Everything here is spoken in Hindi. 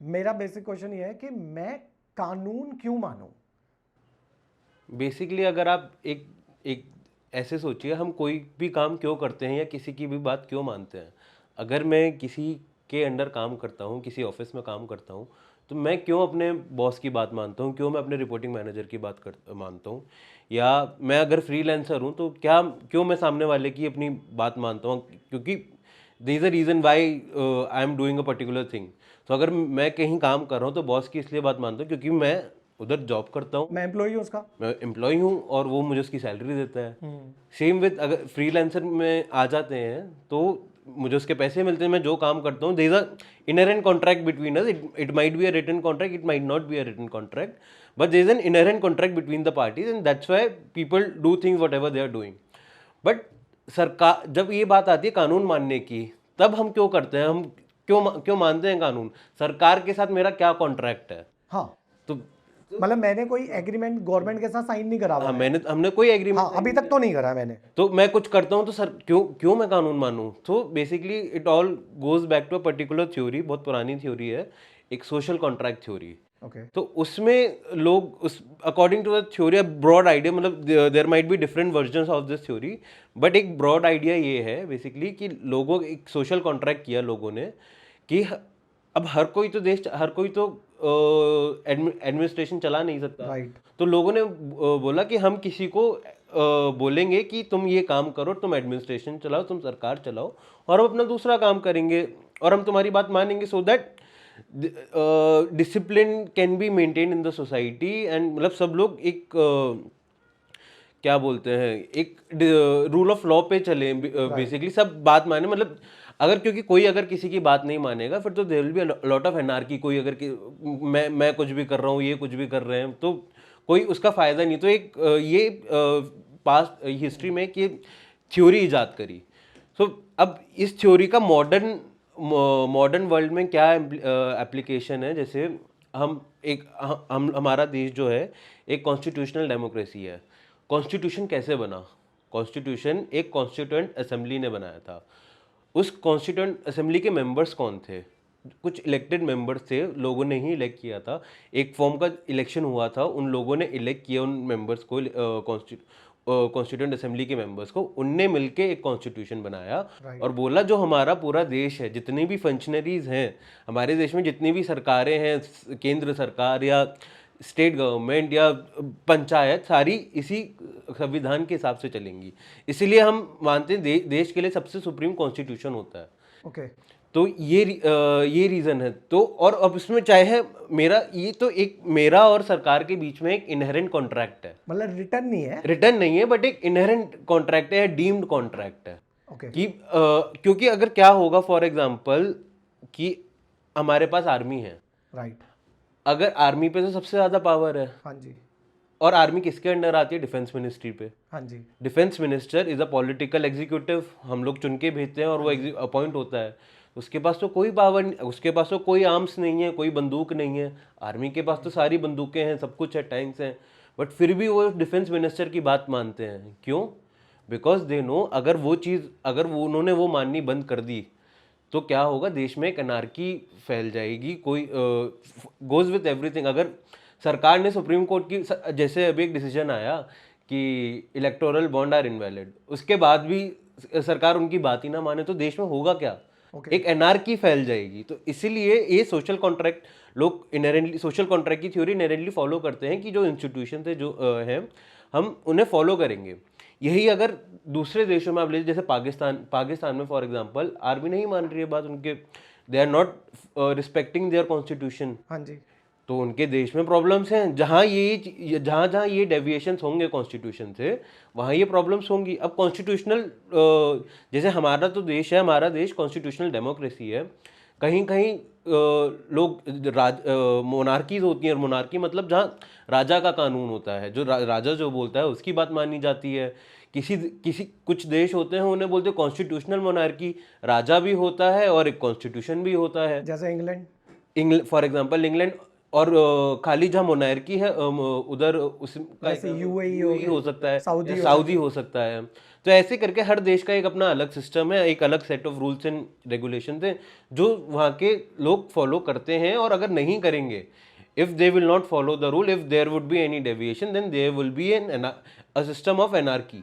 मेरा बेसिक क्वेश्चन ये है कि मैं कानून क्यों मानूं? बेसिकली अगर आप एक एक ऐसे सोचिए, हम कोई भी काम क्यों करते हैं या किसी की भी बात क्यों मानते हैं। अगर मैं किसी के अंडर काम करता हूँ, किसी ऑफिस में काम करता हूँ, तो मैं क्यों अपने बॉस की बात मानता हूँ, क्यों मैं अपने रिपोर्टिंग मैनेजर की बात मानता हूँ, या मैं अगर फ्रीलांसर हूँ तो क्यों मैं सामने वाले की अपनी बात मानता हूँ, क्योंकि there is a reason why I am doing a particular thing. तो अगर मैं कहीं काम कर रहा हूँ तो बॉस की इसलिए बात मानता हूँ क्योंकि मैं उधर जॉब करता हूँ, मैं एम्प्लॉय हूं उसका। मैं एम्प्लॉय हूँ और वो मुझे उसकी सैलरी देता है। हम्म। सेम विद अगर फ्रीलांसर में आ जाते हैं तो मुझे उसके पैसे मिलते हैं, मैं जो काम करता हूँ there is a inherent contract between us. It might be a written contract, it might not be a written contract, but there is an inherent contract between the parties and that's why people do things whatever they are doing. बट सरकार, जब ये बात आती है कानून मानने की, तब हम क्यों करते हैं, हम क्यों मानते हैं कानून? सरकार के साथ मेरा क्या कॉन्ट्रैक्ट है? हाँ, तो मतलब मैंने कोई एग्रीमेंट गवर्नमेंट के साथ साइन नहीं करा हुआ हाँ, है। हमने कोई एग्रीमेंट हाँ, साइन अभी नहीं तक किया, तो नहीं करा मैंने। तो मैं कुछ करता हूँ तो सर क्यों क्यों मैं कानून मानूं? तो basically it all goes back to a particular theory, बहुत पुरानी थ्योरी है, एक सोशल कॉन्ट्रैक्ट थ्योरी। ओके। तो उसमें लोग उस according to the theory, broad idea, मतलब there might be different versions of this theory, but एक ब्रॉड आइडिया ये है बेसिकली कि लोगों एक सोशल कॉन्ट्रैक्ट किया लोगों ने कि अब हर कोई तो एडमिनिस्ट्रेशन चला नहीं सकता। राइट। तो लोगों ने बोला कि हम किसी को बोलेंगे कि तुम ये काम करो, तुम एडमिनिस्ट्रेशन चलाओ, तुम सरकार चलाओ, और हम अपना दूसरा काम करेंगे और हम तुम्हारी बात मानेंगे, so that discipline can be maintain in the society. And मतलब सब लोग एक क्या बोलते हैं, एक रूल ऑफ लॉ पे चले, राइट। बेसिकली सब बात माने, मतलब अगर क्योंकि कोई अगर किसी की बात नहीं मानेगा फिर तो there will be lot of anarchy. कोई अगर मैं कुछ भी कर रहा हूँ, ये कुछ भी कर रहे हैं, तो कोई उसका फायदा नहीं। तो एक ये पास्ट हिस्ट्री में कि थ्योरी इजाद करी। सो अब इस थ्योरी का मॉडर्न वर्ल्ड में क्या एप्लीकेशन है? जैसे हम हमारा देश जो है एक कॉन्स्टिट्यूशनल डेमोक्रेसी है। कॉन्स्टिट्यूशन कैसे बना? कॉन्स्टिट्यूशन एक कॉन्स्टिट्यूएंट असेंबली ने बनाया था। उस कॉन्स्टिट्यूएंट असेंबली के मेंबर्स कौन थे? कुछ इलेक्टेड मेंबर्स थे, लोगों ने ही इलेक्ट किया था। एक फॉर्म का इलेक्शन हुआ था, उन लोगों ने इलेक्ट किया उन मेंबर्स को, कॉन्स्टिट्यूएंट असेंबली के मेंबर्स को। उनने मिलके एक कॉन्स्टिट्यूशन बनाया और राइट। बोला जो हमारा पूरा देश है, जितनी भी फंक्शनरीज हैं हमारे देश में, जितनी भी सरकारें हैं, केंद्र सरकार या स्टेट गवर्नमेंट या पंचायत, सारी इसी संविधान के हिसाब से चलेंगी। इसीलिए हम मानते हैं देश के लिए सबसे सुप्रीम कॉन्स्टिट्यूशन होता है। ओके। तो ये रीज़न है। तो और अब इसमें चाहे मेरा ये तो एक मेरा और सरकार के बीच में एक इनहेरेंट कॉन्ट्रैक्ट है, मतलब रिटर्न नहीं है। रिटर्न नहीं है, बट एक इनहेरेंट कॉन्ट्रैक्ट है, डीम्ड कॉन्ट्रैक्ट है। ओके। कि क्योंकि अगर क्या होगा, फॉर एग्जांपल कि हमारे पास आर्मी है, राइट। अगर आर्मी पे तो सबसे ज़्यादा पावर है, हाँ जी। और आर्मी किसके अंडर आती है? डिफेंस मिनिस्ट्री पे। हाँ जी। Defence minister is a political executive, हम लोग चुन के भेजते हैं और वो अपॉइंट होता है। उसके पास तो कोई पावर नहीं, उसके पास तो कोई आर्म्स नहीं है, कोई बंदूक नहीं है। आर्मी के पास तो सारी बंदूकें हैं, सब कुछ है, टैंक्स हैं, बट फिर भी वो डिफेंस मिनिस्टर की बात मानते हैं। क्यों? बिकॉज दे नो अगर वो उन्होंने वो माननी बंद कर दी तो क्या होगा, देश में एक अनार्की फैल जाएगी। कोई गोज विथ एवरीथिंग। अगर सरकार ने सुप्रीम कोर्ट की जैसे अभी एक डिसीजन आया कि इलेक्टोरल बॉन्ड आर इनवैलिड, उसके बाद भी सरकार उनकी बात ही ना माने तो देश में होगा क्या? ओके। एक एनार्की फैल जाएगी। तो इसीलिए ये सोशल कॉन्ट्रैक्ट, लोग इनहेरेंटली सोशल कॉन्ट्रैक्ट की थ्योरी इनहेरेंटली फॉलो करते हैं कि जो इंस्टीट्यूशन थे जो हैं, हम उन्हें फॉलो करेंगे। यही अगर दूसरे देशों में आप लीजिए, जैसे पाकिस्तान में फॉर एग्जांपल आर्मी नहीं मान रही है बात, उनके they are not respecting their constitution. हाँ जी। तो उनके देश में प्रॉब्लम्स हैं, जहाँ जहाँ ये डेविएशंस होंगे कॉन्स्टिट्यूशन से, वहाँ ये प्रॉब्लम्स होंगी। अब कॉन्स्टिट्यूशनल, जैसे हमारा तो देश है, हमारा देश कॉन्स्टिट्यूशनल डेमोक्रेसी है। कहीं कहीं लोग मोनार्कीज होती हैं, और मोनार्की मतलब जहाँ राजा का कानून होता है, जो राजा जो बोलता है उसकी बात मानी जाती है। किसी किसी कुछ देश होते हैं उन्हें बोलते हैं कॉन्स्टिट्यूशनल मोनार्की, राजा भी होता है और एक कॉन्स्टिट्यूशन भी होता है। जैसे इंग्लैंड। फॉर एग्जाम्पल इंग्लैंड, और खाली जहाँ मोनार्की है उधर उसका जैसे UAE हो UAE हो सकता है सऊदी या हो सऊदी हो सकता है। तो ऐसे करके हर देश का एक अपना अलग सिस्टम है, एक अलग set of rules and regulation है जो वहाँ के लोग फॉलो करते हैं। और अगर नहीं करेंगे, if they will not follow the rule, if there would be any deviation, then there will be a system of anarchy.